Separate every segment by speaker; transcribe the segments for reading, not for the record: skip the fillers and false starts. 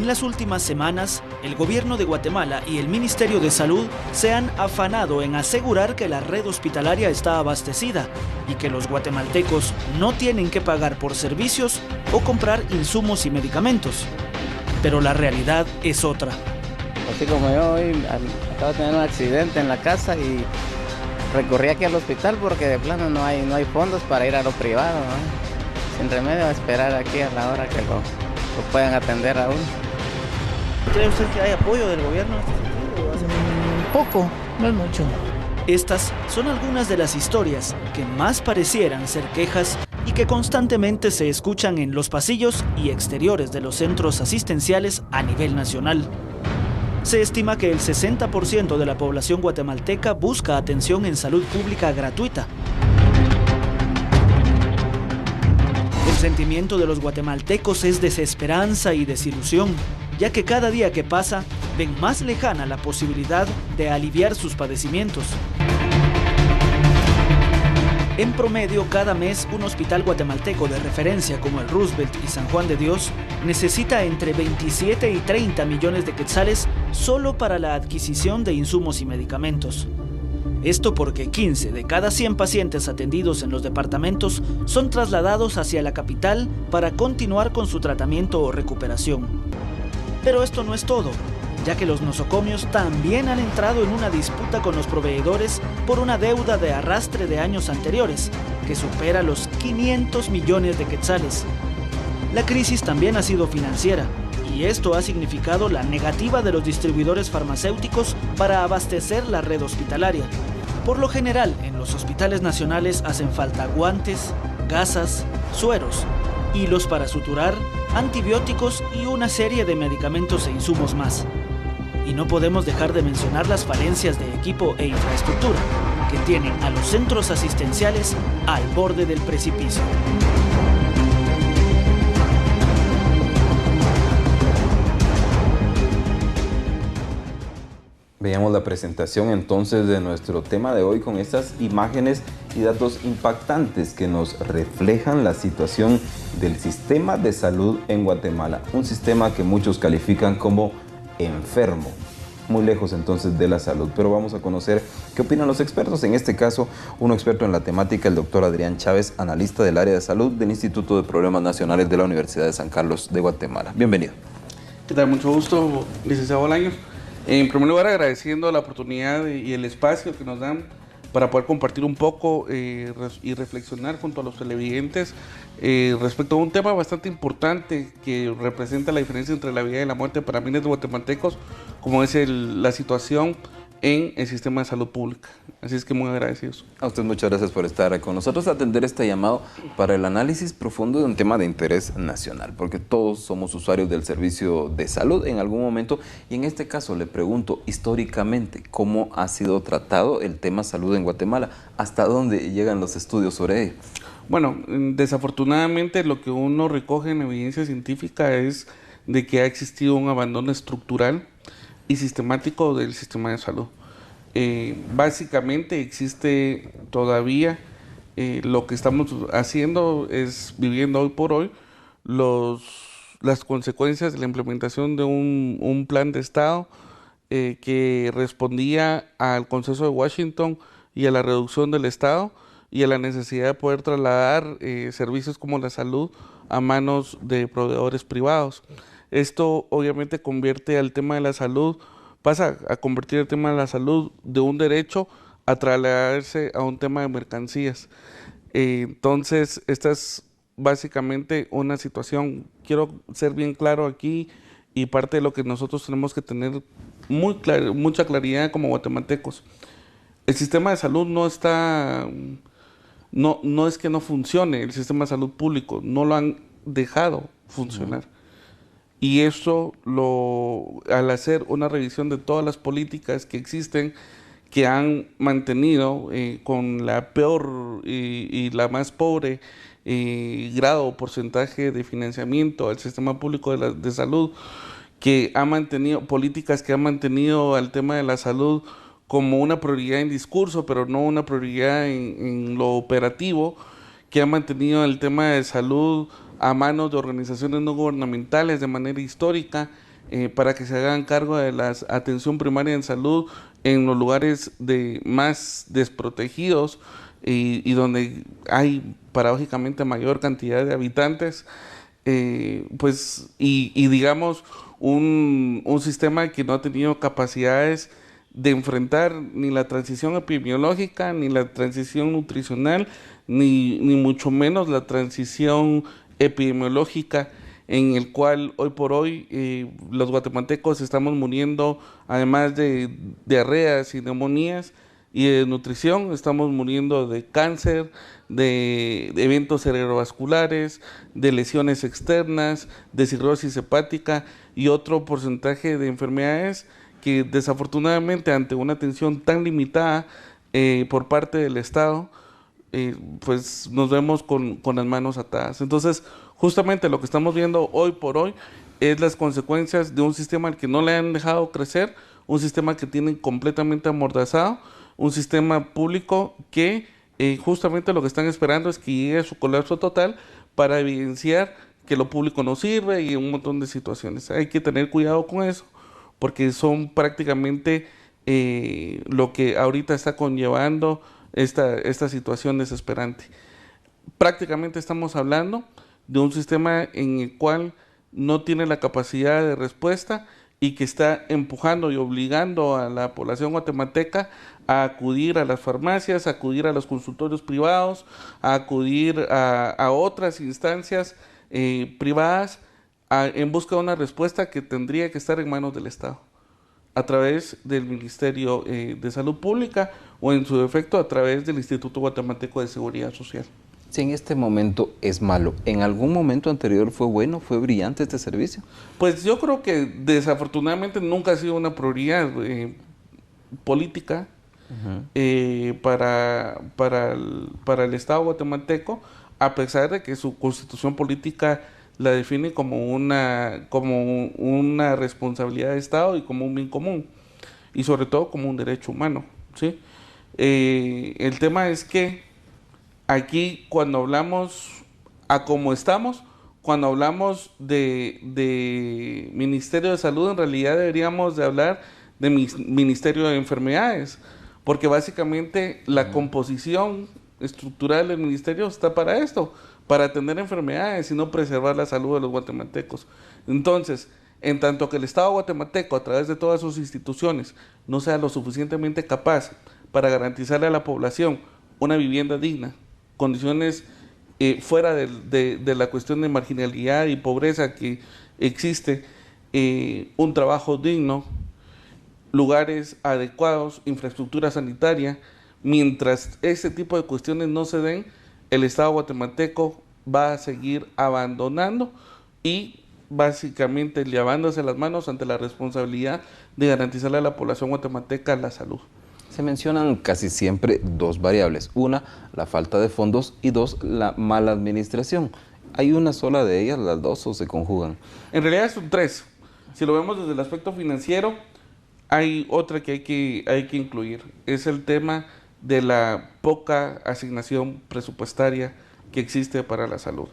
Speaker 1: En las últimas semanas, el gobierno de Guatemala y el Ministerio de Salud se han afanado en asegurar que la red hospitalaria está abastecida y que los guatemaltecos no tienen que pagar por servicios o comprar insumos y medicamentos. Pero la realidad es otra.
Speaker 2: Así como yo hoy acabo de tener un accidente en la casa y recorrí aquí al hospital porque de plano no hay fondos para ir a lo privado, ¿no? Sin remedio a esperar aquí a la hora que lo puedan atender a uno.
Speaker 3: ¿Cree usted que hay apoyo del gobierno en este sentido?
Speaker 2: Poco, no es mucho.
Speaker 1: Estas son algunas de las historias que más parecieran ser quejas y que constantemente se escuchan en los pasillos y exteriores de los centros asistenciales a nivel nacional. Se estima que el 60% de la población guatemalteca busca atención en salud pública gratuita. El sentimiento de los guatemaltecos es desesperanza y desilusión, ya que cada día que pasa ven más lejana la posibilidad de aliviar sus padecimientos. En promedio, cada mes, un hospital guatemalteco de referencia como el Roosevelt y San Juan de Dios necesita entre 27 y 30 millones de quetzales solo para la adquisición de insumos y medicamentos. Esto porque 15 de cada 100 pacientes atendidos en los departamentos son trasladados hacia la capital para continuar con su tratamiento o recuperación. Pero esto no es todo, ya que los nosocomios también han entrado en una disputa con los proveedores por una deuda de arrastre de años anteriores, que supera los 500 millones de quetzales. La crisis también ha sido financiera, y esto ha significado la negativa de los distribuidores farmacéuticos para abastecer la red hospitalaria. Por lo general, en los hospitales nacionales hacen falta guantes, gasas, sueros, hilos para suturar, antibióticos y una serie de medicamentos e insumos más. Y no podemos dejar de mencionar las falencias de equipo e infraestructura que tienen a los centros asistenciales al borde del precipicio.
Speaker 4: Veamos la presentación entonces de nuestro tema de hoy con estas imágenes y datos impactantes que nos reflejan la situación del sistema de salud en Guatemala. Un sistema que muchos califican como enfermo, muy lejos entonces de la salud. Pero vamos a conocer qué opinan los expertos. En este caso, un experto en la temática, el doctor Adrián Chávez, analista del área de salud del Instituto de Problemas Nacionales de la Universidad de San Carlos de Guatemala. Bienvenido.
Speaker 5: ¿Qué tal? Mucho gusto, licenciado Bolaños. En primer lugar, agradeciendo la oportunidad y el espacio que nos dan para poder compartir un poco y reflexionar junto a los televidentes respecto a un tema bastante importante que representa la diferencia entre la vida y la muerte para miles de guatemaltecos, como es la situación en el sistema de salud pública. Así es que muy agradecidos.
Speaker 4: A usted muchas gracias por estar con nosotros, atender este llamado para el análisis profundo de un tema de interés nacional, porque todos somos usuarios del servicio de salud en algún momento, y en este caso le pregunto históricamente cómo ha sido tratado el tema salud en Guatemala, hasta dónde llegan los estudios sobre ello.
Speaker 5: Bueno, desafortunadamente lo que uno recoge en evidencia científica es de que ha existido un abandono estructural y sistemático del sistema de salud. Básicamente existe todavía lo que estamos haciendo es viviendo hoy por hoy las consecuencias de la implementación de un plan de Estado que respondía al Consenso de Washington y a la reducción del Estado y a la necesidad de poder trasladar servicios como la salud a manos de proveedores privados. Esto obviamente convierte al tema de la salud, pasa a convertir el tema de la salud de un derecho a trasladarse a un tema de mercancías. Entonces, esta es básicamente una situación, quiero ser bien claro aquí, y parte de lo que nosotros tenemos que tener mucha claridad como guatemaltecos. El sistema de salud no es que no funcione, el sistema de salud público, no lo han dejado funcionar. Y eso, al hacer una revisión de todas las políticas que existen, que han mantenido con la peor y la más pobre grado o porcentaje de financiamiento al sistema público de salud, que ha mantenido políticas que han mantenido al tema de la salud como una prioridad en discurso, pero no una prioridad en lo operativo, que ha mantenido el tema de salud a manos de organizaciones no gubernamentales de manera histórica, para que se hagan cargo de la atención primaria en salud en los lugares más desprotegidos y donde hay paradójicamente mayor cantidad de habitantes, y digamos un sistema que no ha tenido capacidades de enfrentar ni la transición epidemiológica, ni la transición nutricional, ni mucho menos la transición epidemiológica, en el cual hoy por hoy los guatemaltecos estamos muriendo, además de diarreas y neumonías y de nutrición, estamos muriendo de cáncer, de eventos cerebrovasculares, de lesiones externas, de cirrosis hepática y otro porcentaje de enfermedades que desafortunadamente ante una atención tan limitada por parte del Estado, pues nos vemos con las manos atadas. Entonces, justamente lo que estamos viendo hoy por hoy es las consecuencias de un sistema al que no le han dejado crecer, un sistema que tienen completamente amordazado, un sistema público que justamente lo que están esperando es que llegue a su colapso total para evidenciar que lo público no sirve y un montón de situaciones. Hay que tener cuidado con eso, porque son prácticamente lo que ahorita está conllevando esta situación desesperante. Prácticamente estamos hablando de un sistema en el cual no tiene la capacidad de respuesta y que está empujando y obligando a la población guatemalteca a acudir a las farmacias, a acudir a los consultorios privados, a acudir a otras instancias privadas en busca de una respuesta que tendría que estar en manos del Estado, a través del Ministerio de Salud Pública o en su defecto a través del Instituto Guatemalteco de Seguridad Social.
Speaker 4: Si en este momento es malo, ¿en algún momento anterior fue bueno, fue brillante este servicio?
Speaker 5: Pues yo creo que desafortunadamente nunca ha sido una prioridad política para el Estado guatemalteco, a pesar de que su constitución política la define como una responsabilidad de Estado y como un bien común, y sobre todo como un derecho humano, ¿sí? El tema es que aquí cuando hablamos cuando hablamos de Ministerio de Salud, en realidad deberíamos de hablar de Ministerio de Enfermedades, porque básicamente la composición estructural del ministerio está para esto, para atender enfermedades y no preservar la salud de los guatemaltecos. Entonces, en tanto que el Estado guatemalteco, a través de todas sus instituciones, no sea lo suficientemente capaz para garantizarle a la población una vivienda digna, condiciones fuera de la cuestión de marginalidad y pobreza que existe, un trabajo digno, lugares adecuados, infraestructura sanitaria, mientras ese tipo de cuestiones no se den, el Estado guatemalteco va a seguir abandonando y básicamente lavándose las manos ante la responsabilidad de garantizarle a la población guatemalteca la salud.
Speaker 4: Se mencionan casi siempre dos variables. Una, la falta de fondos, y dos, la mala administración. ¿Hay una sola de ellas, las dos, o se conjugan?
Speaker 5: En realidad son tres. Si lo vemos desde el aspecto financiero, hay otra que hay que incluir. Es el tema de la poca asignación presupuestaria que existe para la salud.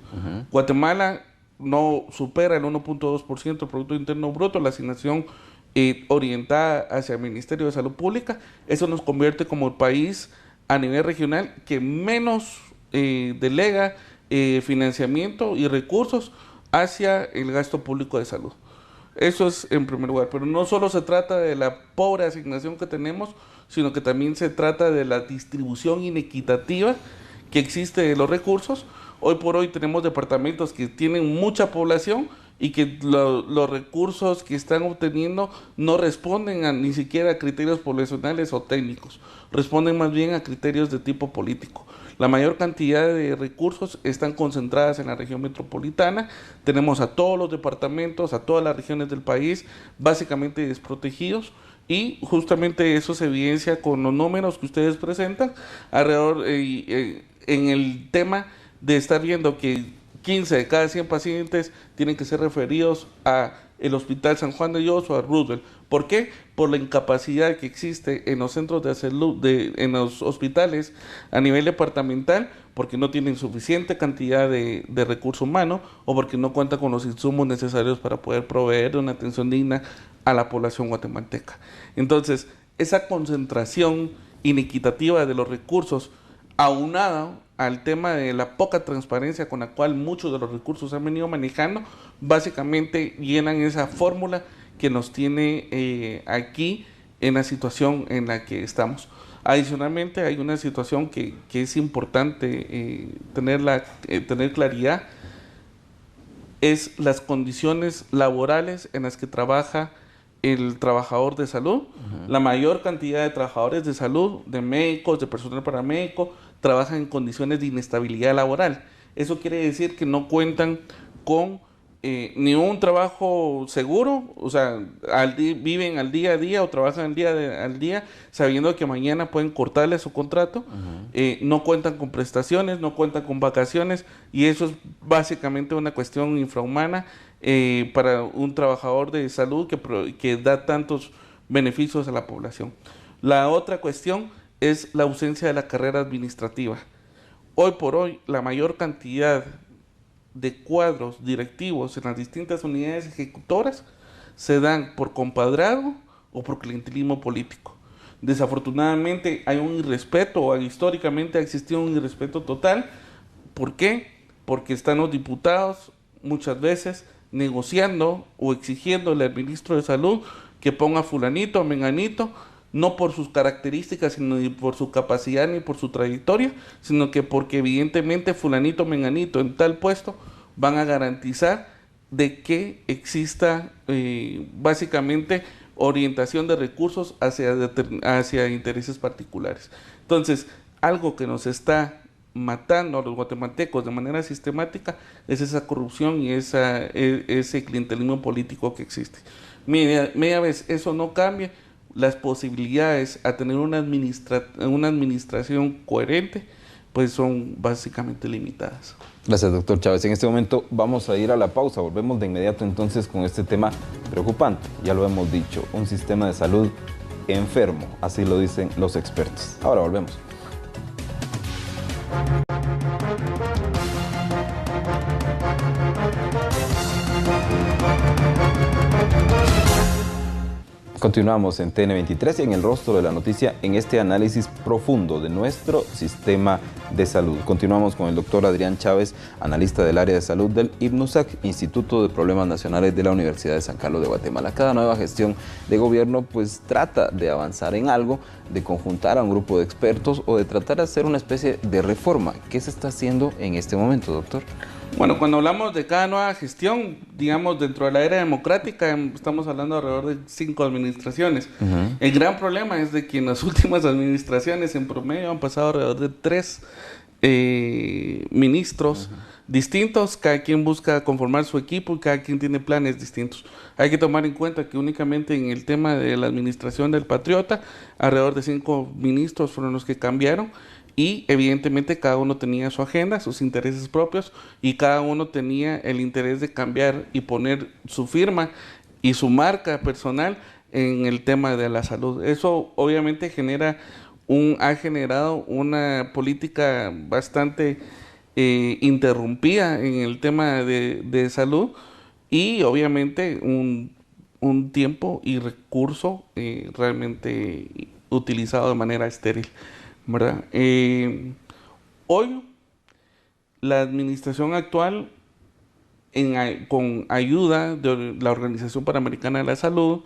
Speaker 5: Guatemala no supera el 1.2% del Producto Interno Bruto, la asignación orientada hacia el Ministerio de Salud Pública. Eso nos convierte como el país a nivel regional que menos delega financiamiento y recursos hacia el gasto público de salud. Eso es en primer lugar, pero no solo se trata de la pobre asignación que tenemos, sino que también se trata de la distribución inequitativa que existe de los recursos. Hoy por hoy tenemos departamentos que tienen mucha población y que los recursos que están obteniendo no responden ni siquiera a criterios poblacionales o técnicos, responden más bien a criterios de tipo político. La mayor cantidad de recursos están concentradas en la región metropolitana. Tenemos a todos los departamentos, a todas las regiones del país, básicamente desprotegidos, y justamente eso se evidencia con los números que ustedes presentan alrededor en el tema de estar viendo que 15 de cada 100 pacientes tienen que ser referidos a el Hospital San Juan de Dios o a Roosevelt. ¿Por qué? Por la incapacidad que existe en los centros de salud, en los hospitales a nivel departamental, porque no tienen suficiente cantidad de recurso humano o porque no cuentan con los insumos necesarios para poder proveer una atención digna a la población guatemalteca. Entonces, esa concentración inequitativa de los recursos, aunado al tema de la poca transparencia con la cual muchos de los recursos se han venido manejando, básicamente llenan esa fórmula que nos tiene aquí en la situación en la que estamos. Adicionalmente, hay una situación que es importante tener claridad, es las condiciones laborales en las que trabaja el trabajador de salud. La mayor cantidad de trabajadores de salud, de médicos, de personal paramédico, trabajan en condiciones de inestabilidad laboral. Eso quiere decir que no cuentan con ni un trabajo seguro, o sea, viven al día a día o trabajan al día sabiendo que mañana pueden cortarle su contrato. No cuentan con prestaciones, no cuentan con vacaciones, y eso es básicamente una cuestión infrahumana para un trabajador de salud que da tantos beneficios a la población. La otra cuestión es la ausencia de la carrera administrativa. Hoy por hoy, la mayor cantidad de cuadros directivos en las distintas unidades ejecutoras se dan por compadrazgo o por clientelismo político. Desafortunadamente hay un irrespeto, o históricamente ha existido un irrespeto total. ¿Por qué? Porque están los diputados muchas veces negociando o exigiéndole al ministro de Salud que ponga fulanito o menganito, no por sus características, sino ni por su capacidad ni por su trayectoria, sino que porque evidentemente fulanito, menganito en tal puesto van a garantizar de que exista básicamente orientación de recursos hacia intereses particulares. Entonces, algo que nos está matando a los guatemaltecos de manera sistemática es esa corrupción y ese clientelismo político que existe. Media vez eso no cambia, las posibilidades a tener una administración coherente pues son básicamente limitadas.
Speaker 4: Gracias, doctor Chávez. En este momento vamos a ir a la pausa. Volvemos de inmediato entonces con este tema preocupante. Ya lo hemos dicho, un sistema de salud enfermo, así lo dicen los expertos. Ahora volvemos. Continuamos en TN23 y en el rostro de la noticia en este análisis profundo de nuestro sistema de salud. Continuamos con el doctor Adrián Chávez, analista del área de salud del IPNUSAC, Instituto de Problemas Nacionales de la Universidad de San Carlos de Guatemala. Cada nueva gestión de gobierno pues trata de avanzar en algo, de conjuntar a un grupo de expertos o de tratar de hacer una especie de reforma. ¿Qué se está haciendo en este momento, doctor?
Speaker 5: Bueno, cuando hablamos de cada nueva gestión, digamos, dentro de la era democrática, estamos hablando alrededor de 5 administraciones. El gran problema es de que en las últimas administraciones, en promedio, han pasado alrededor de 3 ministros distintos. Cada quien busca conformar su equipo y cada quien tiene planes distintos. Hay que tomar en cuenta que únicamente en el tema de la administración del Patriota, alrededor de 5 ministros fueron los que cambiaron. Y evidentemente cada uno tenía su agenda, sus intereses propios, y cada uno tenía el interés de cambiar y poner su firma y su marca personal en el tema de la salud. Eso obviamente ha generado una política bastante interrumpida en el tema de salud, y obviamente un tiempo y recurso realmente utilizado de manera estéril, ¿verdad? Hoy la administración actual, con ayuda de la Organización Panamericana de la Salud,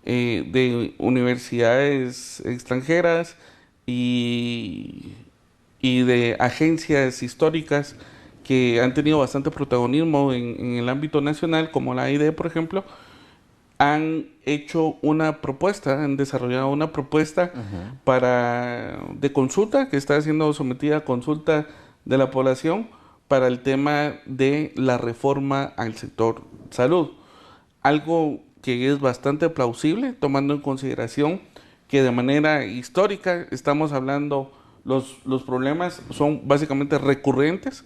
Speaker 5: de universidades extranjeras y de agencias históricas que han tenido bastante protagonismo en el ámbito nacional, como la AID, por ejemplo, han desarrollado una propuesta de consulta que está siendo sometida a consulta de la población para el tema de la reforma al sector salud. Algo que es bastante plausible, tomando en consideración que de manera histórica estamos hablando, los problemas son básicamente recurrentes.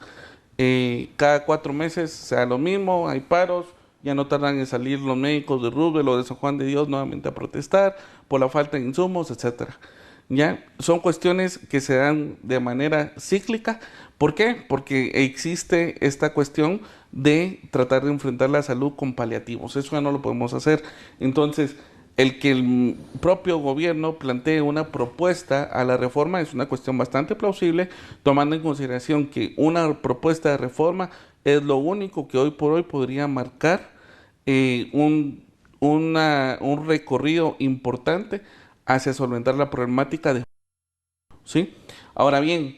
Speaker 5: Cada 4 meses se da lo mismo, hay paros, ya no tardan en salir los médicos de Roosevelt o de San Juan de Dios nuevamente a protestar por la falta de insumos, etcétera. Ya son cuestiones que se dan de manera cíclica. ¿Por qué? Porque existe esta cuestión de tratar de enfrentar la salud con paliativos. Eso ya no lo podemos hacer. Entonces, el que el propio gobierno plantee una propuesta a la reforma es una cuestión bastante plausible, tomando en consideración que una propuesta de reforma es lo único que hoy por hoy podría marcar un recorrido importante hacia solventar la problemática de... ¿Sí? Ahora bien,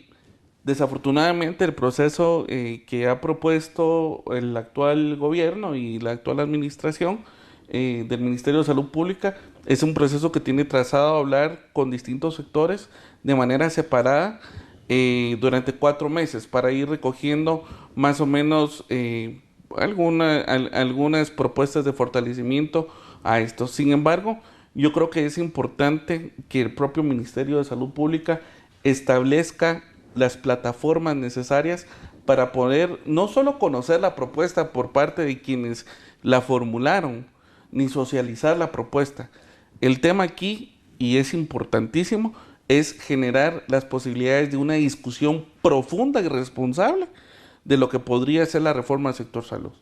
Speaker 5: desafortunadamente el proceso que ha propuesto el actual gobierno y la actual administración del Ministerio de Salud Pública es un proceso que tiene trazado a hablar con distintos sectores de manera separada durante 4 meses para ir recogiendo más o menos algunas propuestas de fortalecimiento a esto. Sin embargo, yo creo que es importante que el propio Ministerio de Salud Pública establezca las plataformas necesarias para poder no solo conocer la propuesta por parte de quienes la formularon, ni socializar la propuesta. El tema aquí, y es importantísimo, es generar las posibilidades de una discusión profunda y responsable de lo que podría ser la reforma del sector salud.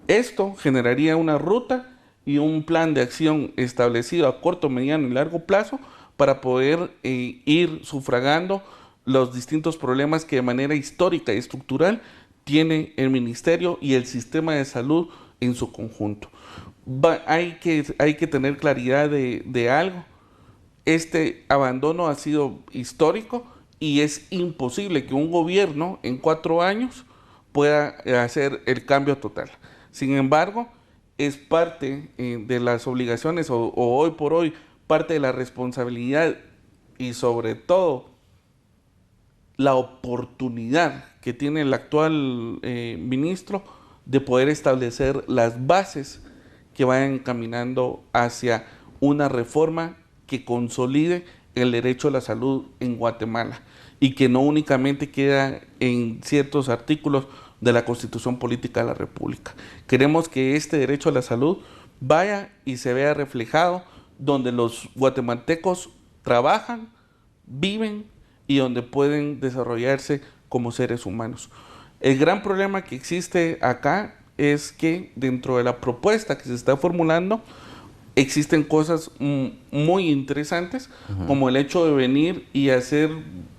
Speaker 5: Esto generaría una ruta y un plan de acción establecido a corto, mediano y largo plazo para poder ir sufragando los distintos problemas que de manera histórica y estructural tiene el ministerio y el sistema de salud en su conjunto. Hay que tener claridad de algo. Este abandono ha sido histórico y es imposible que un gobierno en 4 años pueda hacer el cambio total. Sin embargo, es parte de las obligaciones o hoy por hoy parte de la responsabilidad y sobre todo la oportunidad que tiene el actual ministro de poder establecer las bases que vayan encaminando hacia una reforma que consolide el derecho a la salud en Guatemala y que no únicamente queda en ciertos artículos de la Constitución Política de la República. Queremos que este derecho a la salud vaya y se vea reflejado donde los guatemaltecos trabajan, viven y donde pueden desarrollarse como seres humanos. El gran problema que existe acá es que dentro de la propuesta que se está formulando existen cosas muy interesantes, como el hecho de venir y hacer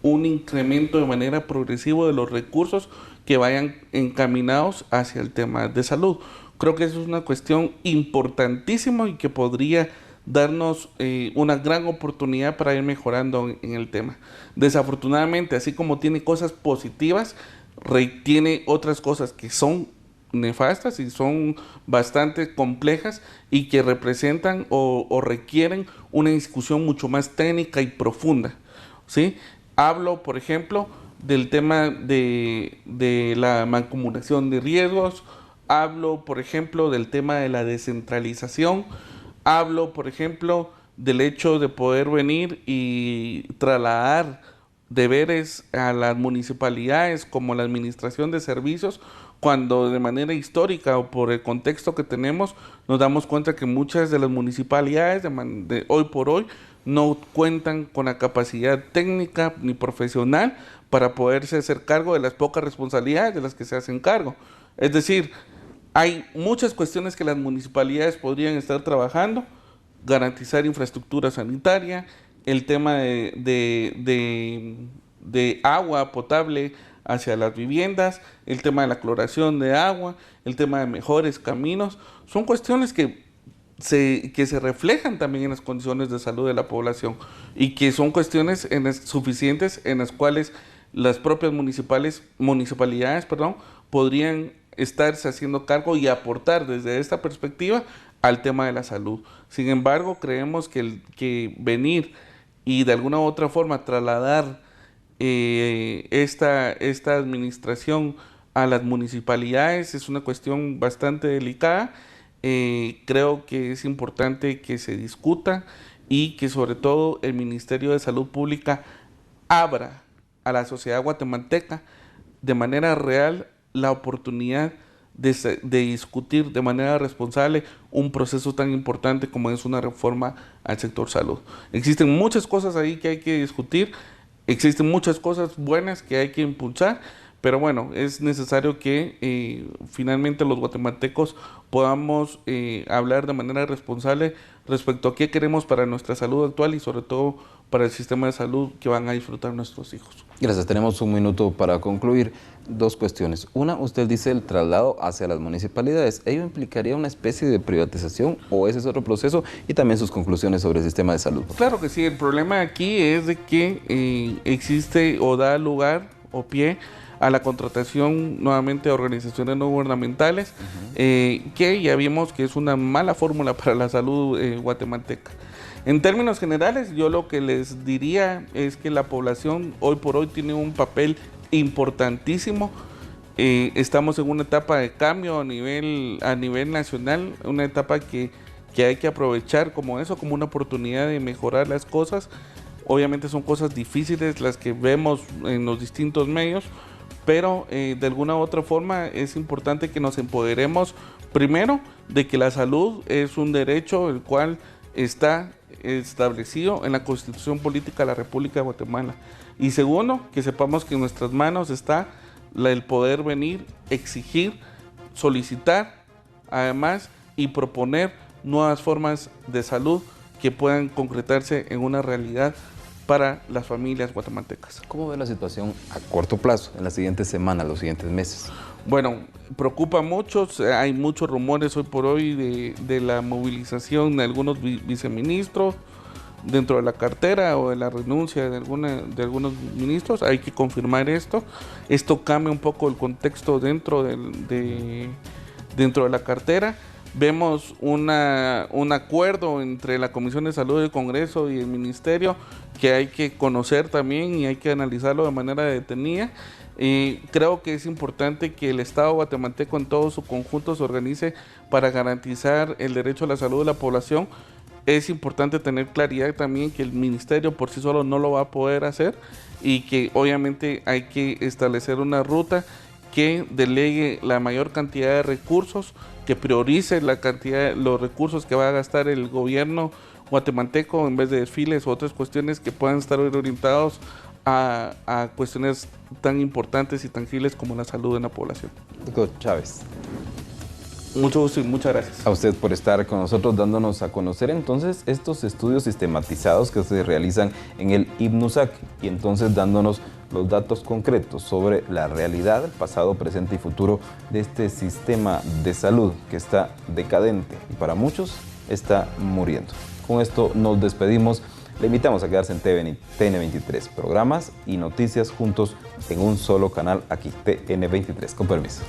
Speaker 5: un incremento de manera progresiva de los recursos que vayan encaminados hacia el tema de salud. Creo que eso es una cuestión importantísima y que podría darnos una gran oportunidad para ir mejorando en el tema. Desafortunadamente, así como tiene cosas positivas, tiene otras cosas que son nefastas y son bastante complejas y que representan o requieren una discusión mucho más técnica y profunda, ¿sí? Hablo, por ejemplo, del tema de la mancomunación de riesgos, hablo, por ejemplo, del tema de la descentralización, hablo, por ejemplo, del hecho de poder venir y trasladar deberes a las municipalidades como la administración de servicios, cuando de manera histórica o por el contexto que tenemos nos damos cuenta que muchas de las municipalidades de hoy por hoy no cuentan con la capacidad técnica ni profesional para poderse hacer cargo de las pocas responsabilidades de las que se hacen cargo. Es decir, hay muchas cuestiones que las municipalidades podrían estar trabajando: garantizar infraestructura sanitaria, el tema de agua potable hacia las viviendas, el tema de la cloración de agua, el tema de mejores caminos. Son cuestiones que se reflejan también en las condiciones de salud de la población y que son cuestiones suficientes en las cuales las propias municipalidades podrían estarse haciendo cargo y aportar desde esta perspectiva al tema de la salud. Sin embargo, creemos que venir y de alguna u otra forma trasladar esta administración a las municipalidades es una cuestión bastante delicada. Creo que es importante que se discuta y que sobre todo el Ministerio de Salud Pública abra a la sociedad guatemalteca de manera real la oportunidad de discutir de manera responsable un proceso tan importante como es una reforma al sector salud. Existen muchas cosas ahí que hay que discutir, existen muchas cosas buenas que hay que impulsar, pero bueno, es necesario que finalmente los guatemaltecos podamos hablar de manera responsable respecto a qué queremos para nuestra salud actual y sobre todo para el sistema de salud que van a disfrutar nuestros hijos.
Speaker 4: Gracias, tenemos un minuto para concluir. Dos cuestiones. Una, usted dice el traslado hacia las municipalidades. ¿Ello implicaría una especie de privatización o ese es otro proceso? Y también sus conclusiones sobre el sistema de salud.
Speaker 5: Claro que sí, el problema aquí es de que existe o da lugar o pie a la contratación nuevamente de organizaciones no gubernamentales, que ya vimos que es una mala fórmula para la salud guatemalteca. En términos generales, yo lo que les diría es que la población hoy por hoy tiene un papel importantísimo. Estamos en una etapa de cambio a nivel nacional, una etapa que hay que aprovechar como eso, como una oportunidad de mejorar las cosas. Obviamente son cosas difíciles las que vemos en los distintos medios, pero de alguna u otra forma es importante que nos empoderemos primero de que la salud es un derecho el cual está establecido en la Constitución Política de la República de Guatemala. Y segundo, que sepamos que en nuestras manos está el poder venir, exigir, solicitar, además, y proponer nuevas formas de salud que puedan concretarse en una realidad para las familias guatemaltecas.
Speaker 4: ¿Cómo ve la situación a corto plazo, en las siguientes semanas, los siguientes meses?
Speaker 5: Bueno, preocupa mucho, hay muchos rumores hoy por hoy de la movilización de algunos viceministros dentro de la cartera o de la renuncia de algunos ministros. Hay que confirmar esto. Esto cambia un poco el contexto dentro de la cartera. Vemos un acuerdo entre la Comisión de Salud del Congreso y el Ministerio que hay que conocer también y hay que analizarlo de manera detenida. Creo que es importante que el Estado guatemalteco en todo su conjunto se organice para garantizar el derecho a la salud de la población. Es importante tener claridad también que el Ministerio por sí solo no lo va a poder hacer y que obviamente hay que establecer una ruta que delegue la mayor cantidad de recursos, que priorice los recursos que va a gastar el gobierno guatemalteco en vez de desfiles u otras cuestiones que puedan estar orientados a cuestiones tan importantes y tangibles como la salud de la población.
Speaker 4: Doctor Chávez.
Speaker 5: Mucho gusto y muchas gracias.
Speaker 4: A usted por estar con nosotros dándonos a conocer entonces estos estudios sistematizados que se realizan en el IBNUSAC y entonces dándonos los datos concretos sobre la realidad, pasado, presente y futuro de este sistema de salud que está decadente y para muchos está muriendo. Con esto nos despedimos. Le invitamos a quedarse en TN23, programas y noticias juntos en un solo canal aquí, TN23. Con permiso.